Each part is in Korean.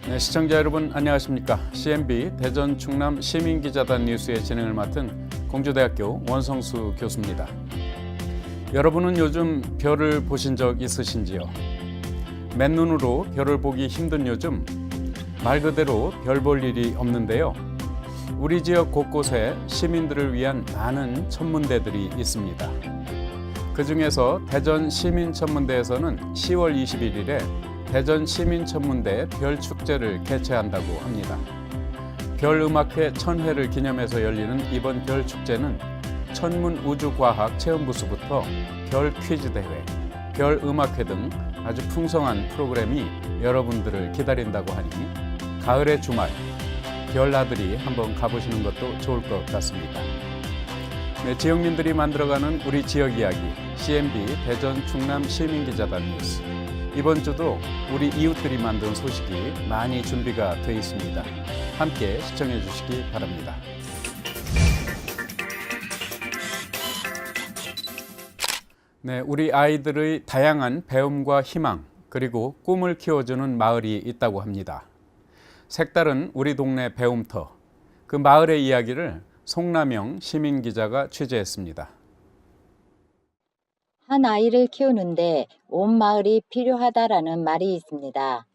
네, 시청자 여러분 안녕하십니까? CNB 대전 충남 시민기자단 뉴스의 진행을 맡은 공주대학교 원성수 교수입니다. 여러분은 요즘 별을 보신 적 있으신지요? 맨눈으로 별을 보기 힘든 요즘 말 그대로 별 볼 일이 없는데요. 우리 지역 곳곳에 시민들을 위한 많은 천문대들이 있습니다. 그중에서 대전 시민천문대에서는 10월 21일에 대전 시민천문대 별축제를 개최한다고 합니다. 별음악회 1000회를 기념해서 열리는 이번 별축제는 천문우주과학 체험부스부터 별퀴즈대회, 별음악회 등 아주 풍성한 프로그램이 여러분들을 기다린다고 하니 가을의 주말, 별나들이 한번 가보시는 것도 좋을 것 같습니다. 네, 지역민들이 만들어가는 우리 지역 이야기, CNB 대전 충남 시민기자단 뉴스. 이번 주도 우리 이웃들이 만든 소식이 많이 준비가 되어 있습니다. 함께 시청해 주시기 바랍니다. 네, 우리 아이들의 다양한 배움과 희망, 그리고 꿈을 키워주는 마을이 있다고 합니다. 색다른 우리 동네 배움터, 그 마을의 이야기를 송남영 시민기자가 취재했습니다. 한 아이를 키우는데 온 마을이 필요하다라는 말이 있습니다.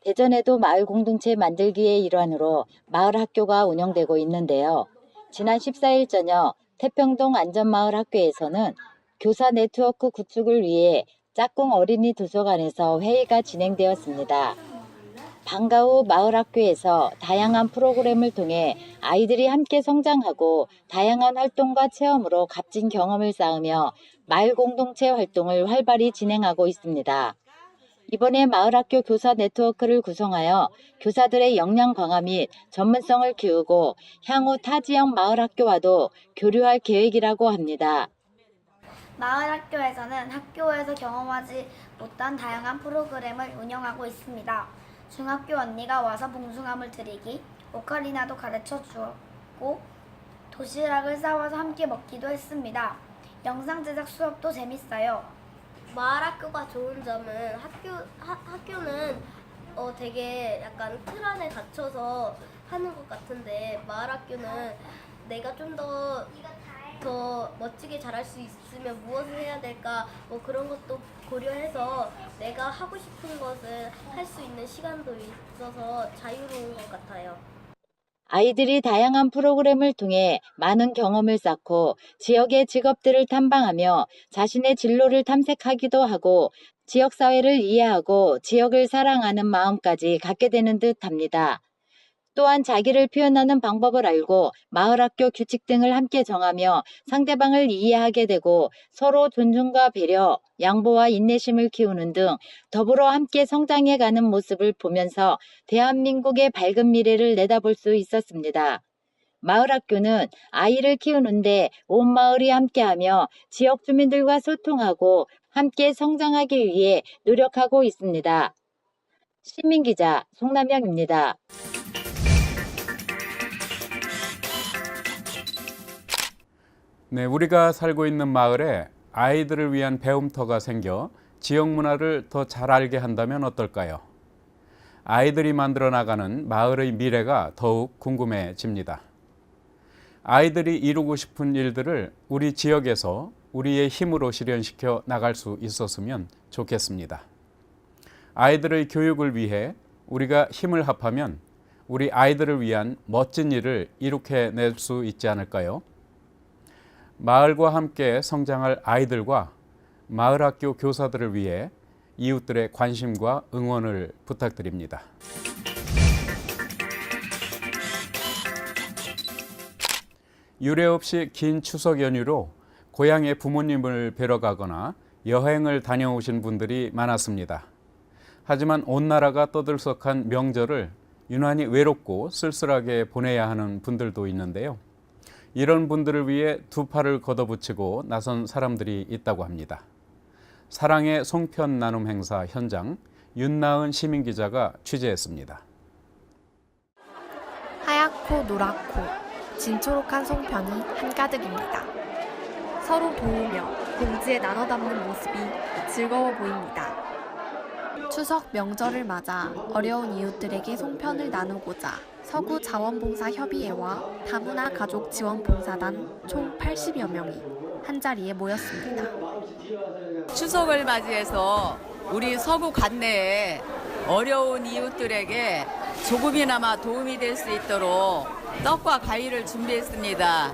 대전에도 마을 공동체 만들기의 일환으로 마을 학교가 운영되고 있는데요. 지난 14일 저녁 태평동 안전마을 학교에서는 교사 네트워크 구축을 위해 짝꿍 어린이 도서관에서 회의가 진행되었습니다. 방과 후 마을 학교에서 다양한 프로그램을 통해 아이들이 함께 성장하고 다양한 활동과 체험으로 값진 경험을 쌓으며 마을 공동체 활동을 활발히 진행하고 있습니다. 이번에 마을학교 교사 네트워크를 구성하여 교사들의 역량 강화 및 전문성을 키우고 향후 타 지역 마을학교와도 교류할 계획이라고 합니다. 마을학교에서는 학교에서 경험하지 못한 다양한 프로그램을 운영하고 있습니다. 중학교 언니가 와서 봉숭아물 드리기, 오카리나도 가르쳐 주었고 도시락을 싸와서 함께 먹기도 했습니다. 영상 제작 수업도 재밌어요. 마을학교가 좋은 점은 학교는 되게 약간 틀 안에 갇혀서 하는 것 같은데 마을학교는 내가 좀 더 멋지게 잘할 수 있으면 무엇을 해야 될까 뭐 그런 것도 고려해서 내가 하고 싶은 것을 할 수 있는 시간도 있어서 자유로운 것 같아요. 아이들이 다양한 프로그램을 통해 많은 경험을 쌓고 지역의 직업들을 탐방하며 자신의 진로를 탐색하기도 하고 지역사회를 이해하고 지역을 사랑하는 마음까지 갖게 되는 듯합니다. 또한 자기를 표현하는 방법을 알고 마을학교 규칙 등을 함께 정하며 상대방을 이해하게 되고 서로 존중과 배려, 양보와 인내심을 키우는 등 더불어 함께 성장해가는 모습을 보면서 대한민국의 밝은 미래를 내다볼 수 있었습니다. 마을학교는 아이를 키우는데 온 마을이 함께하며 지역 주민들과 소통하고 함께 성장하기 위해 노력하고 있습니다. 시민기자 송남영입니다. 네, 우리가 살고 있는 마을에 아이들을 위한 배움터가 생겨 지역 문화를 더 잘 알게 한다면 어떨까요? 아이들이 만들어 나가는 마을의 미래가 더욱 궁금해집니다. 아이들이 이루고 싶은 일들을 우리 지역에서 우리의 힘으로 실현시켜 나갈 수 있었으면 좋겠습니다. 아이들의 교육을 위해 우리가 힘을 합하면 우리 아이들을 위한 멋진 일을 이룩해낼 수 있지 않을까요? 마을과 함께 성장할 아이들과 마을학교 교사들을 위해 이웃들의 관심과 응원을 부탁드립니다. 유례 없이 긴 추석 연휴로 고향의 부모님을 뵈러 가거나 여행을 다녀오신 분들이 많았습니다. 하지만 온 나라가 떠들썩한 명절을 유난히 외롭고 쓸쓸하게 보내야 하는 분들도 있는데요. 이런 분들을 위해 두 팔을 걷어붙이고 나선 사람들이 있다고 합니다. 사랑의 송편 나눔 행사 현장 윤나은 시민기자가 취재했습니다. 하얗고 노랗고 진초록한 송편이 한가득입니다. 서로 도우며 봉지에 나눠 담는 모습이 즐거워 보입니다. 추석 명절을 맞아 어려운 이웃들에게 송편을 나누고자 서구자원봉사협의회와 다문화 가족 지원봉사단 총 80여 명이 한자리에 모였습니다. 추석을 맞이해서 우리 서구 관내에 어려운 이웃들에게 조금이나마 도움이 될 수 있도록 떡과 과일을 준비했습니다.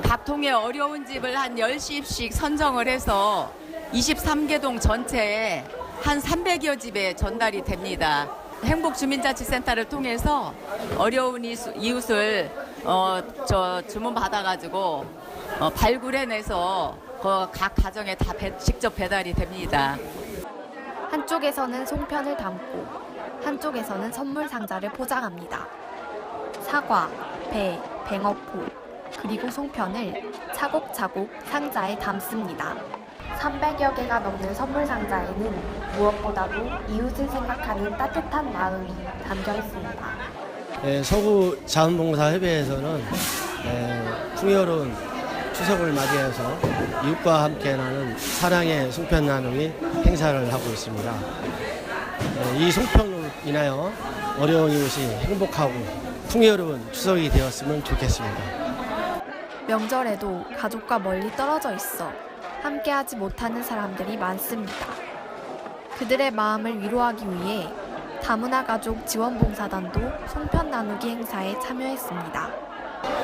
각 통에 어려운 집을 한 10집씩 선정을 해서 23개동 전체에 한 300여 집에 전달이 됩니다. 행복주민자치센터를 통해서 어려운 이웃을 주문 받아가지고 발굴해내서 각 가정에 다 직접 배달이 됩니다. 한쪽에서는 송편을 담고 한쪽에서는 선물 상자를 포장합니다. 사과, 배, 뱅어포, 그리고 송편을 차곡차곡 상자에 담습니다. 300여 개가 넘는 선물 상자에는 무엇보다도 이웃을 생각하는 따뜻한 마음이 담겨 있습니다. 서구 자원봉사협의회에서는 풍요로운 추석을 맞이해서 이웃과 함께 나는 사랑의 송편 나눔이 행사를 하고 있습니다. 이 송편으로 인하여 어려운 이웃이 행복하고 풍요로운 추석이 되었으면 좋겠습니다. 명절에도 가족과 멀리 떨어져 있어 함께하지 못하는 사람들이 많습니다. 그들의 마음을 위로하기 위해 다문화 가족 지원봉사단도 송편 나누기 행사에 참여했습니다.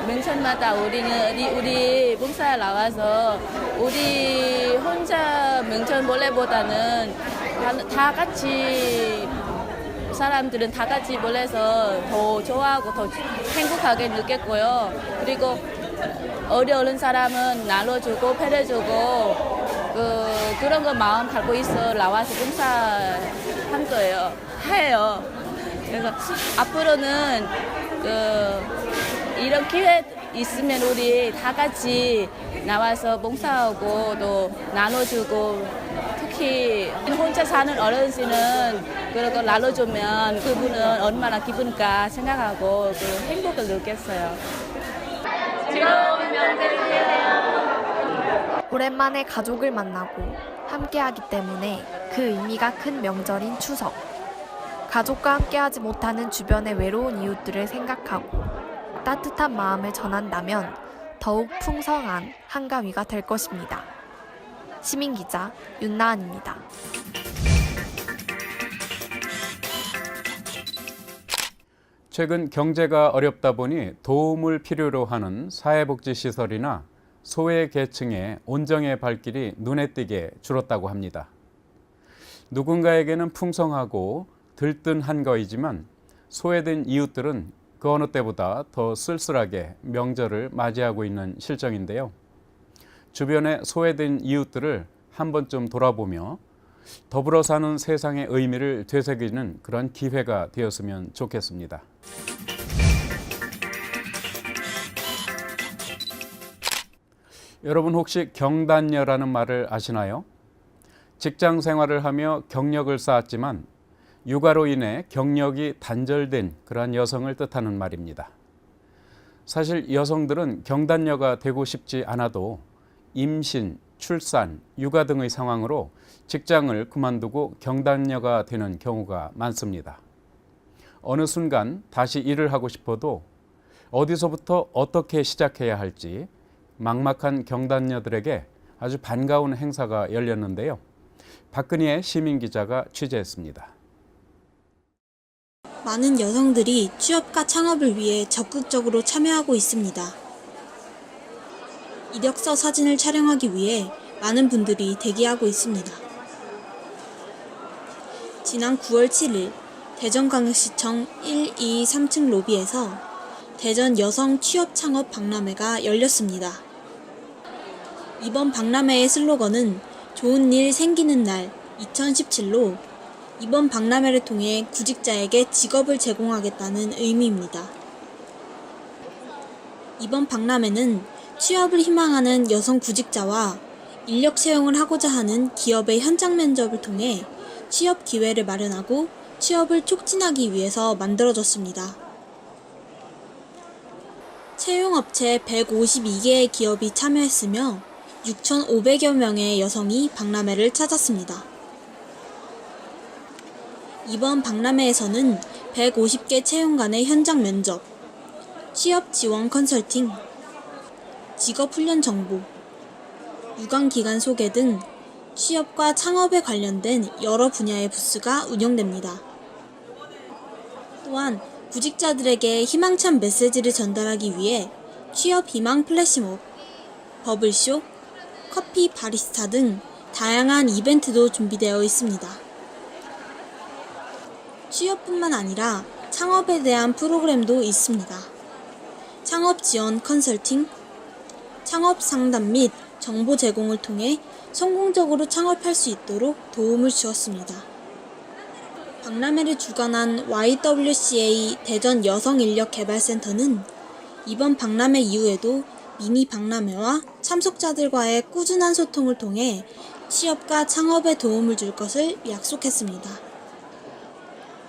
명절마다 우리 봉사 나와서 우리 혼자 명절 몰래보다는 다 같이 사람들은 다 같이 몰래서 더 좋아하고 더 행복하게 느꼈고요. 그리고 어려운 사람은 나눠주고 배려주고 그런 거 마음 갖고 있어 나와서 봉사한 거예요. 해요. 그래서 앞으로는 이런 기회 있으면 우리 다 같이 나와서 봉사하고 또 나눠주고 특히 혼자 사는 어르신은 그런 거 나눠주면 그분은 얼마나 기쁜가 생각하고 그 행복을 느꼈어요. 즐거운 명절 되세요. 오랜만에 가족을 만나고 함께하기 때문에 그 의미가 큰 명절인 추석. 가족과 함께하지 못하는 주변의 외로운 이웃들을 생각하고 따뜻한 마음을 전한다면 더욱 풍성한 한가위가 될 것입니다. 시민기자 윤나은입니다. 최근 경제가 어렵다 보니 도움을 필요로 하는 사회복지시설이나 소외계층의 온정의 발길이 눈에 띄게 줄었다고 합니다. 누군가에게는 풍성하고 들뜬 한가위지만 소외된 이웃들은 그 어느 때보다 더 쓸쓸하게 명절을 맞이하고 있는 실정인데요. 주변의 소외된 이웃들을 한 번쯤 돌아보며 더불어 사는 세상의 의미를 되새기는 그런 기회가 되었으면 좋겠습니다. 여러분 혹시 경단녀라는 말을 아시나요? 직장 생활을 하며 경력을 쌓았지만 육아로 인해 경력이 단절된 그러한 여성을 뜻하는 말입니다. 사실 여성들은 경단녀가 되고 싶지 않아도 임신, 출산, 육아 등의 상황으로 직장을 그만두고 경단녀가 되는 경우가 많습니다. 어느 순간 다시 일을 하고 싶어도 어디서부터 어떻게 시작해야 할지 막막한 경단녀들에게 아주 반가운 행사가 열렸는데요. 박근희의 시민기자가 취재했습니다. 많은 여성들이 취업과 창업을 위해 적극적으로 참여하고 있습니다. 이력서 사진을 촬영하기 위해 많은 분들이 대기하고 있습니다. 지난 9월 7일 대전광역시청 1, 2, 3층 로비에서 대전 여성 취업 창업 박람회가 열렸습니다. 이번 박람회의 슬로건은 좋은 일 생기는 날 2017로 이번 박람회를 통해 구직자에게 직업을 제공하겠다는 의미입니다. 이번 박람회는 취업을 희망하는 여성 구직자와 인력 채용을 하고자 하는 기업의 현장 면접을 통해 취업 기회를 마련하고 취업을 촉진하기 위해서 만들어졌습니다. 채용업체 152개의 기업이 참여했으며 6,500여 명의 여성이 박람회를 찾았습니다. 이번 박람회에서는 150개 채용관의 현장 면접, 취업 지원 컨설팅, 직업 훈련 정보, 유관기관 소개 등 취업과 창업에 관련된 여러 분야의 부스가 운영됩니다. 또한 구직자들에게 희망찬 메시지를 전달하기 위해 취업 희망 플래시몹, 버블쇼, 커피 바리스타 등 다양한 이벤트도 준비되어 있습니다. 취업뿐만 아니라 창업에 대한 프로그램도 있습니다. 창업 지원 컨설팅, 창업 상담 및 정보 제공을 통해 성공적으로 창업할 수 있도록 도움을 주었습니다. 박람회를 주관한 YWCA 대전 여성인력개발센터는 이번 박람회 이후에도 미니 박람회와 참석자들과의 꾸준한 소통을 통해 취업과 창업에 도움을 줄 것을 약속했습니다.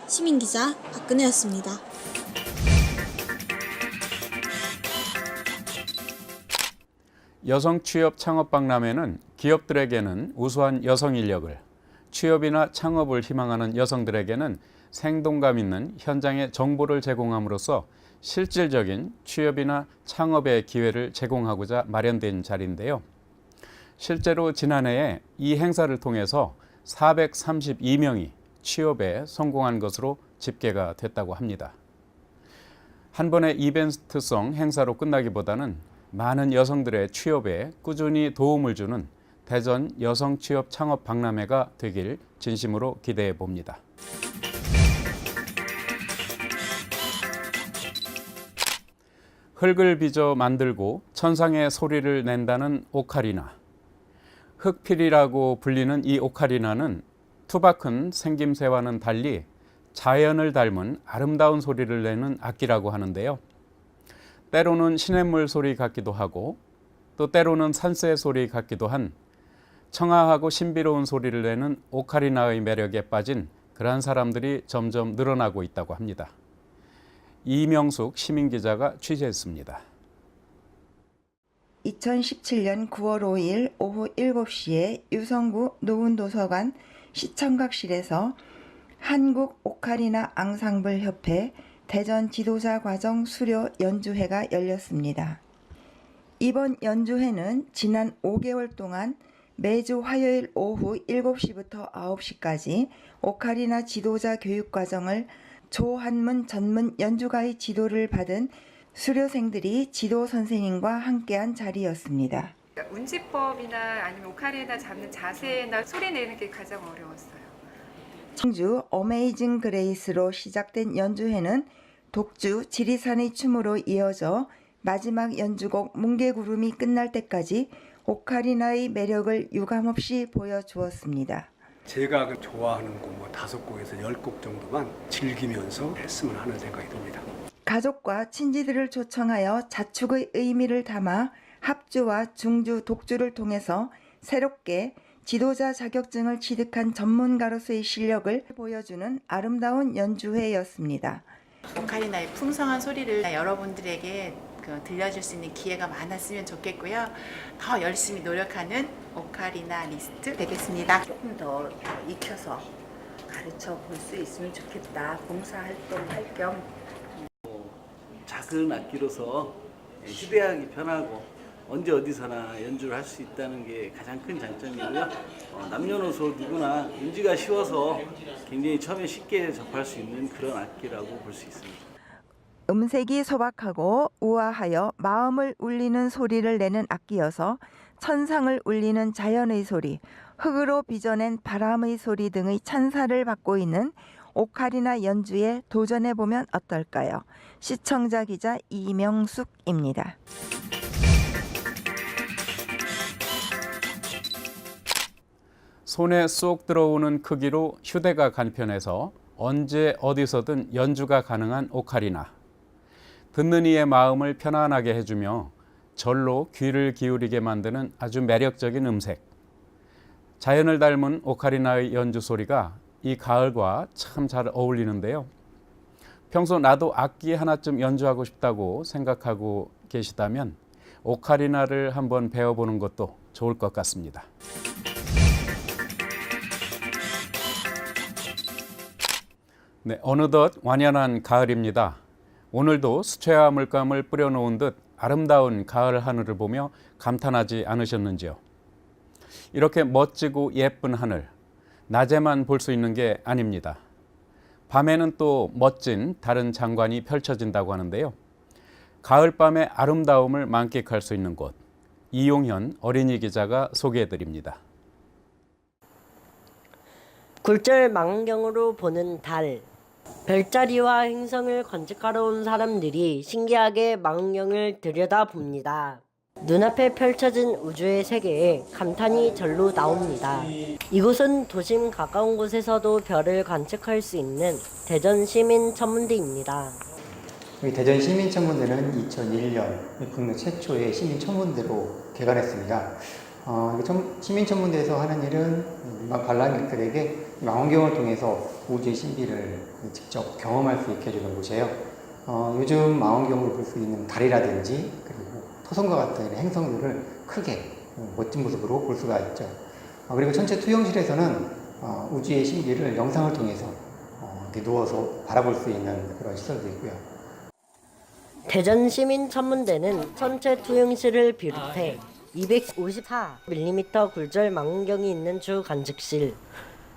시민기자 박근혜였습니다. 여성 취업 창업 박람회는 기업들에게는 우수한 여성 인력을, 취업이나 창업을 희망하는 여성들에게는 생동감 있는 현장의 정보를 제공함으로써 실질적인 취업이나 창업의 기회를 제공하고자 마련된 자리인데요. 실제로 지난해에 이 행사를 통해서 432명이 취업에 성공한 것으로 집계가 됐다고 합니다. 한 번의 이벤트성 행사로 끝나기보다는 많은 여성들의 취업에 꾸준히 도움을 주는 대전 여성 취업 창업 박람회가 되길 진심으로 기대해 봅니다. 흙을 빚어 만들고 천상의 소리를 낸다는 오카리나. 흙필이라고 불리는 이 오카리나는 투박한 생김새와는 달리 자연을 닮은 아름다운 소리를 내는 악기라고 하는데요. 때로는 시냇물 소리 같기도 하고 또 때로는 산새 소리 같기도 한 청아하고 신비로운 소리를 내는 오카리나의 매력에 빠진 그러한 사람들이 점점 늘어나고 있다고 합니다. 이명숙 시민기자가 취재했습니다. 2017년 9월 5일 오후 7시에 유성구 노은도서관 시청각실에서 한국 오카리나 앙상블 협회 대전 지도자 과정 수료 연주회가 열렸습니다. 이번 연주회는 지난 5개월 동안 매주 화요일 오후 7시부터 9시까지 오카리나 지도자 교육 과정을 조한문 전문 연주가의 지도를 받은 수료생들이 지도 선생님과 함께한 자리였습니다. 운지법이나 아니면 오카리나 잡는 자세나 소리 내는 게 가장 어려웠어요. 청주 어메이징 그레이스로 시작된 연주회는 독주 지리산의 춤으로 이어져 마지막 연주곡 뭉게구름이 끝날 때까지 오카리나의 매력을 유감없이 보여주었습니다. 제가 좋아하는 곡 5곡에서 10곡 정도만 즐기면서 했으면 하는 생각이 듭니다. 가족과 친지들을 초청하여 자축의 의미를 담아 합주와 중주, 독주를 통해서 새롭게 지도자 자격증을 취득한 전문가로서의 실력을 보여주는 아름다운 연주회였습니다. 오카리나의 풍성한 소리를 여러분들에게 들려줄 수 있는 기회가 많았으면 좋겠고요. 더 열심히 노력하는 오카리나리스트 되겠습니다. 조금 더 익혀서 가르쳐 볼 수 있으면 좋겠다. 봉사활동할 겸 작은 악기로서 휴대하기 편하고 언제 어디서나 연주를 할 수 있다는 게 가장 큰 장점이고요. 남녀노소 누구나 연주가 쉬워서 굉장히 처음에 쉽게 접할 수 있는 그런 악기라고 볼 수 있습니다. 음색이 소박하고 우아하여 마음을 울리는 소리를 내는 악기여서 천상을 울리는 자연의 소리, 흙으로 빚어낸 바람의 소리 등의 찬사를 받고 있는 오카리나 연주에 도전해보면 어떨까요? 시청자 기자 이명숙입니다. 손에 쏙 들어오는 크기로 휴대가 간편해서 언제 어디서든 연주가 가능한 오카리나. 듣는 이의 마음을 편안하게 해주며 절로 귀를 기울이게 만드는 아주 매력적인 음색. 자연을 닮은 오카리나의 연주 소리가 이 가을과 참 잘 어울리는데요. 평소 나도 악기 하나쯤 연주하고 싶다고 생각하고 계시다면 오카리나를 한번 배워보는 것도 좋을 것 같습니다. 네, 어느덧 완연한 가을입니다. 오늘도 수채화 물감을 뿌려놓은 듯 아름다운 가을 하늘을 보며 감탄하지 않으셨는지요? 이렇게 멋지고 예쁜 하늘, 낮에만 볼 수 있는 게 아닙니다. 밤에는 또 멋진 다른 장관이 펼쳐진다고 하는데요. 가을밤의 아름다움을 만끽할 수 있는 곳, 이용현 어린이 기자가 소개해드립니다. 굴절 망원경으로 보는 달. 별자리와 행성을 관측하러 온 사람들이 신기하게 망원경을 들여다봅니다. 눈앞에 펼쳐진 우주의 세계에 감탄이 절로 나옵니다. 이곳은 도심 가까운 곳에서도 별을 관측할 수 있는 대전 시민천문대입니다. 여기 대전 시민천문대는 2001년 국내 최초의 시민천문대로 개관했습니다. 시민천문대에서 하는 일은 일반 관람객들에게 망원경을 통해서 우주의 신비를 직접 경험할 수 있게 해주는 곳이에요. 요즘 망원경으로 볼 수 있는 달이라든지 그리고 토성과 같은 행성들을 크게 멋진 모습으로 볼 수가 있죠. 그리고 천체 투영실에서는 우주의 신비를 영상을 통해서 이렇게 누워서 바라볼 수 있는 그런 시설도 있고요. 대전 시민천문대는 천체 투영실을 비롯해 254mm 굴절 망원경이 있는 주 관측실,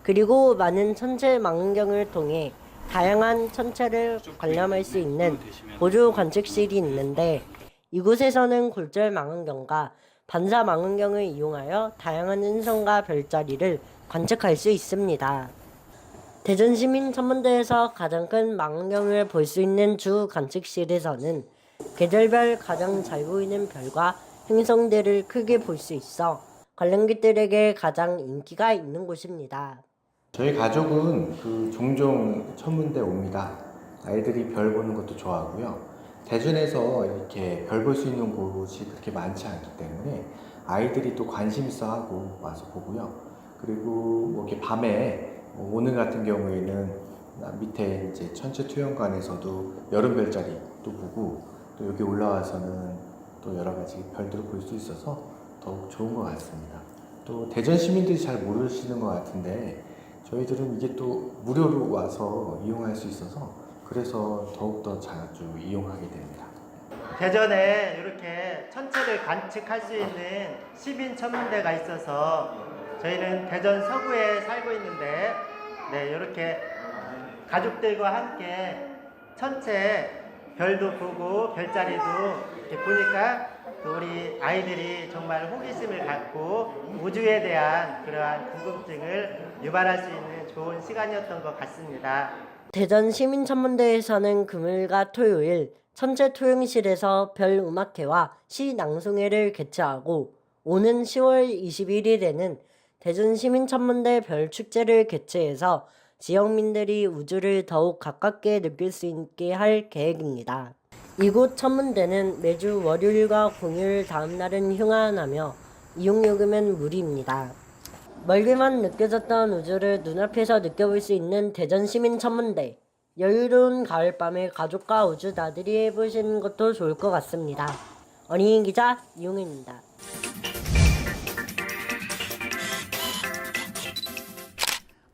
그리고 많은 천체 망원경을 통해 다양한 천체를 관람할 수 있는 보조 관측실이 있는데, 이곳에서는 굴절 망원경과 반사 망원경을 이용하여 다양한 행성과 별자리를 관측할 수 있습니다. 대전 시민천문대에서 가장 큰 망원경을 볼 수 있는 주 관측실에서는 계절별 가장 잘 보이는 별과 행성들을 크게 볼 수 있어 관람객들에게 가장 인기가 있는 곳입니다. 저희 가족은 종종 천문대 옵니다. 아이들이 별 보는 것도 좋아하고요. 대전에서 이렇게 별 볼 수 있는 곳이 그렇게 많지 않기 때문에 아이들이 또 관심 있어 하고 와서 보고요. 그리고 이렇게 밤에 오늘 같은 경우에는 밑에 이제 천체 투영관에서도 여름 별자리 또 보고, 또 여기 올라와서는 또 여러 가지 별들을 볼 수 있어서 더욱 좋은 것 같습니다. 또 대전 시민들이 잘 모르시는 것 같은데 저희들은 이게 또 무료로 와서 이용할 수 있어서 그래서 더욱더 자주 이용하게 됩니다. 대전에 이렇게 천체를 관측할 수 있는 시민천문대가 있어서 저희는 대전 서구에 살고 있는데, 이렇게 가족들과 함께 천체 별도 보고 별자리도 이렇게 보니까 우리 아이들이 정말 호기심을 갖고 우주에 대한 그러한 궁금증을 유발할 수 있는 좋은 시간이었던 것 같습니다. 대전 시민천문대에서는 금요일과 토요일 천체 투영실에서 별 음악회와 시 낭송회를 개최하고, 오는 10월 21일에는 대전 시민천문대 별 축제를 개최해서 지역민들이 우주를 더욱 가깝게 느낄 수 있게 할 계획입니다. 이곳 천문대는 매주 월요일과 공휴일 다음 날은 휴관하며 이용요금은 무료입니다. 멀게만 느껴졌던 우주를 눈앞에서 느껴볼 수 있는 대전 시민천문대. 여유로운 가을밤에 가족과 우주 나들이 해보시는 것도 좋을 것 같습니다. 어린이 기자 이용현입니다.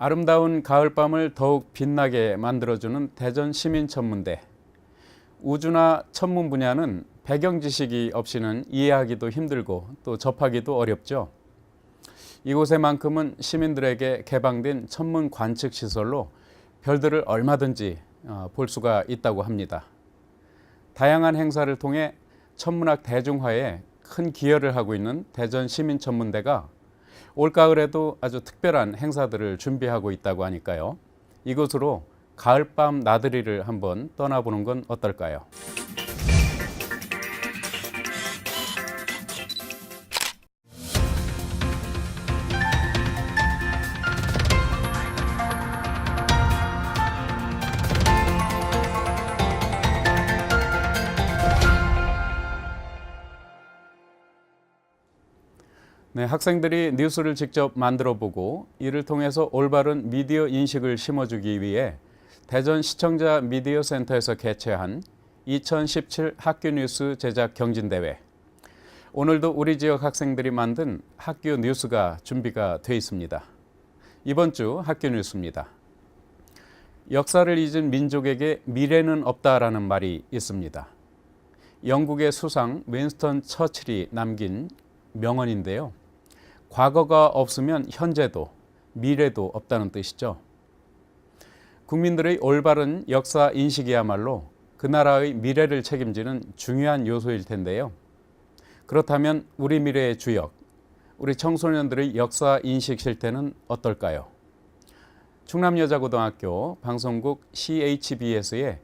아름다운 가을밤을 더욱 빛나게 만들어주는 대전 시민천문대. 우주나 천문 분야는 배경 지식이 없이는 이해하기도 힘들고 또 접하기도 어렵죠. 이곳에만큼은 시민들에게 개방된 천문 관측 시설로 별들을 얼마든지 볼 수가 있다고 합니다. 다양한 행사를 통해 천문학 대중화에 큰 기여를 하고 있는 대전 시민천문대가 올가을에도 아주 특별한 행사들을 준비하고 있다고 하니까요. 이곳으로 가을밤 나들이를 한번 떠나보는 건 어떨까요? 네, 학생들이 뉴스를 직접 만들어보고 이를 통해서 올바른 미디어 인식을 심어주기 위해 대전 시청자 미디어 센터에서 개최한 2017 학교 뉴스 제작 경진대회. 오늘도 우리 지역 학생들이 만든 학교 뉴스가 준비가 돼 있습니다. 이번 주 학교 뉴스입니다. 역사를 잊은 민족에게 미래는 없다라는 말이 있습니다. 영국의 수상 윈스턴 처칠이 남긴 명언인데요. 과거가 없으면 현재도 미래도 없다는 뜻이죠. 국민들의 올바른 역사 인식이야말로 그 나라의 미래를 책임지는 중요한 요소일 텐데요. 그렇다면 우리 미래의 주역, 우리 청소년들의 역사 인식 실태는 어떨까요? 충남여자고등학교 방송국 CHBS의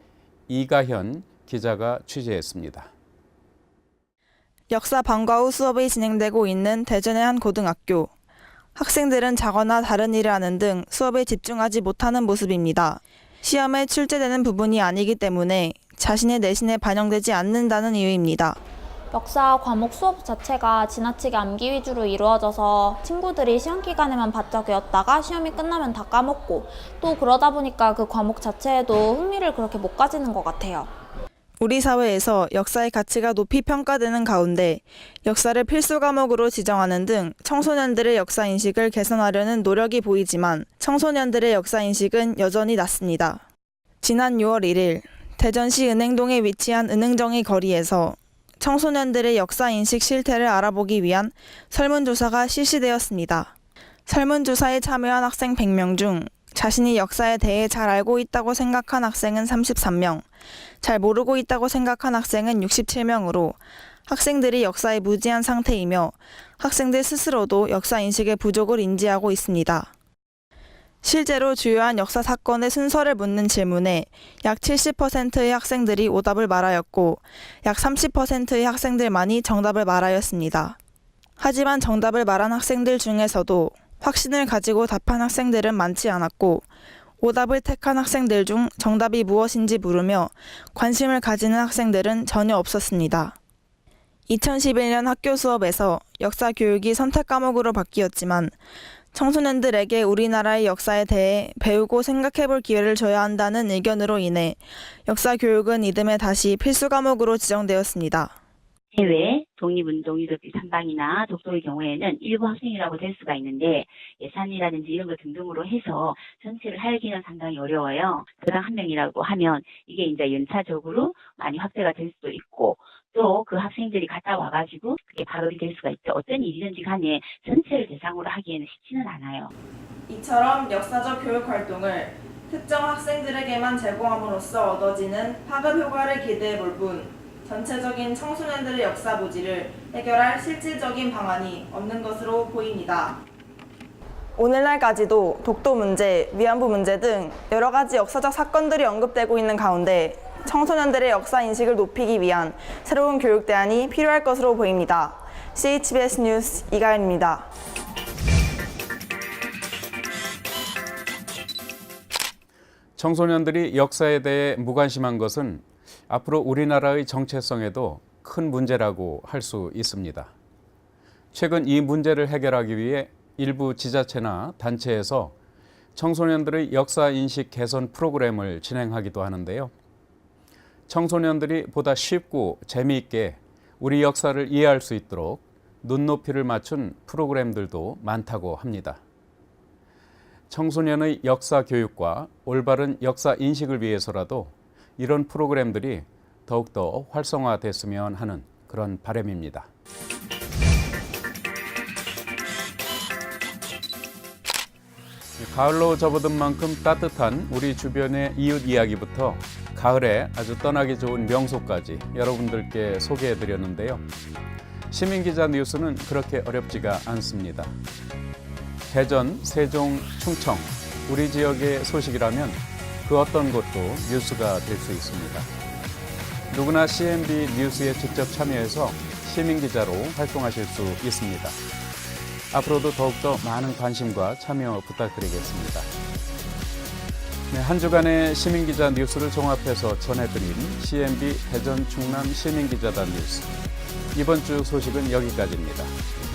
이가현 기자가 취재했습니다. 역사 방과 후 수업이 진행되고 있는 대전의 한 고등학교. 학생들은 자거나 다른 일을 하는 등 수업에 집중하지 못하는 모습입니다. 시험에 출제되는 부분이 아니기 때문에 자신의 내신에 반영되지 않는다는 이유입니다. 역사 과목 수업 자체가 지나치게 암기 위주로 이루어져서 친구들이 시험 기간에만 바짝 외웠다가 시험이 끝나면 다 까먹고 또 그러다 보니까 그 과목 자체에도 흥미를 그렇게 못 가지는 것 같아요. 우리 사회에서 역사의 가치가 높이 평가되는 가운데 역사를 필수 과목으로 지정하는 등 청소년들의 역사 인식을 개선하려는 노력이 보이지만 청소년들의 역사 인식은 여전히 낮습니다. 지난 6월 1일 대전시 은행동에 위치한 은흥정의 거리에서 청소년들의 역사 인식 실태를 알아보기 위한 설문조사가 실시되었습니다. 설문조사에 참여한 학생 100명 중 자신이 역사에 대해 잘 알고 있다고 생각한 학생은 33명, 잘 모르고 있다고 생각한 학생은 67명으로 학생들이 역사에 무지한 상태이며 학생들 스스로도 역사 인식의 부족을 인지하고 있습니다. 실제로 주요한 역사 사건의 순서를 묻는 질문에 약 70%의 학생들이 오답을 말하였고 약 30%의 학생들만이 정답을 말하였습니다. 하지만 정답을 말한 학생들 중에서도 확신을 가지고 답한 학생들은 많지 않았고 오답을 택한 학생들 중 정답이 무엇인지 물으며 관심을 가지는 학생들은 전혀 없었습니다. 2011년 학교 수업에서 역사 교육이 선택 과목으로 바뀌었지만 청소년들에게 우리나라의 역사에 대해 배우고 생각해볼 기회를 줘야 한다는 의견으로 인해 역사 교육은 이듬해 다시 필수 과목으로 지정되었습니다. 해외 독립운동 유적지 탐방이나 독서의 경우에는 일부 학생이라고 될 수가 있는데 예산이라든지 이런 것 등등으로 해서 전체를 하기는 상당히 어려워요. 그당 한 명이라고 하면 이게 이제 연차적으로 많이 확대가 될 수도 있고 또 그 학생들이 갔다 와가지고 그게 발업이 될 수가 있죠. 어떤 일이든지 간에 전체를 대상으로 하기에는 쉽지는 않아요. 이처럼 역사적 교육 활동을 특정 학생들에게만 제공함으로써 얻어지는 파급 효과를 기대해 볼 뿐 전체적인 청소년들의 역사 부지를 해결할 실질적인 방안이 없는 것으로 보입니다. 오늘날까지도 독도 문제, 위안부 문제 등 여러 가지 역사적 사건들이 언급되고 있는 가운데 청소년들의 역사 인식을 높이기 위한 새로운 교육 대안이 필요할 것으로 보입니다. CHBS 뉴스 이가연입니다. 청소년들이 역사에 대해 무관심한 것은 앞으로 우리나라의 정체성에도 큰 문제라고 할 수 있습니다. 최근 이 문제를 해결하기 위해 일부 지자체나 단체에서 청소년들의 역사 인식 개선 프로그램을 진행하기도 하는데요. 청소년들이 보다 쉽고 재미있게 우리 역사를 이해할 수 있도록 눈높이를 맞춘 프로그램들도 많다고 합니다. 청소년의 역사 교육과 올바른 역사 인식을 위해서라도 이런 프로그램들이 더욱더 활성화됐으면 하는 그런 바람입니다. 가을로 접어든 만큼 따뜻한 우리 주변의 이웃 이야기부터 가을에 아주 떠나기 좋은 명소까지 여러분들께 소개해드렸는데요. 시민기자 뉴스는 그렇게 어렵지가 않습니다. 대전, 세종, 충청, 우리 지역의 소식이라면 그 어떤 곳도 뉴스가 될 수 있습니다. 누구나 CNB 뉴스에 직접 참여해서 시민기자로 활동하실 수 있습니다. 앞으로도 더욱더 많은 관심과 참여 부탁드리겠습니다. 네, 한 주간의 시민기자 뉴스를 종합해서 전해드린 CNB 대전 충남 시민기자단 뉴스. 이번 주 소식은 여기까지입니다.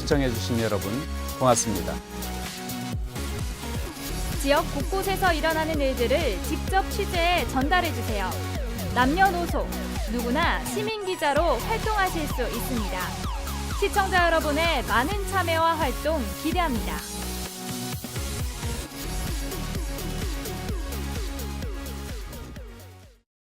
시청해주신 여러분 고맙습니다. 지역 곳곳에서 일어나는 일들을 직접 취재해 전달해주세요. 남녀노소 누구나 시민기자로 활동하실 수 있습니다. 시청자 여러분의 많은 참여와 활동 기대합니다.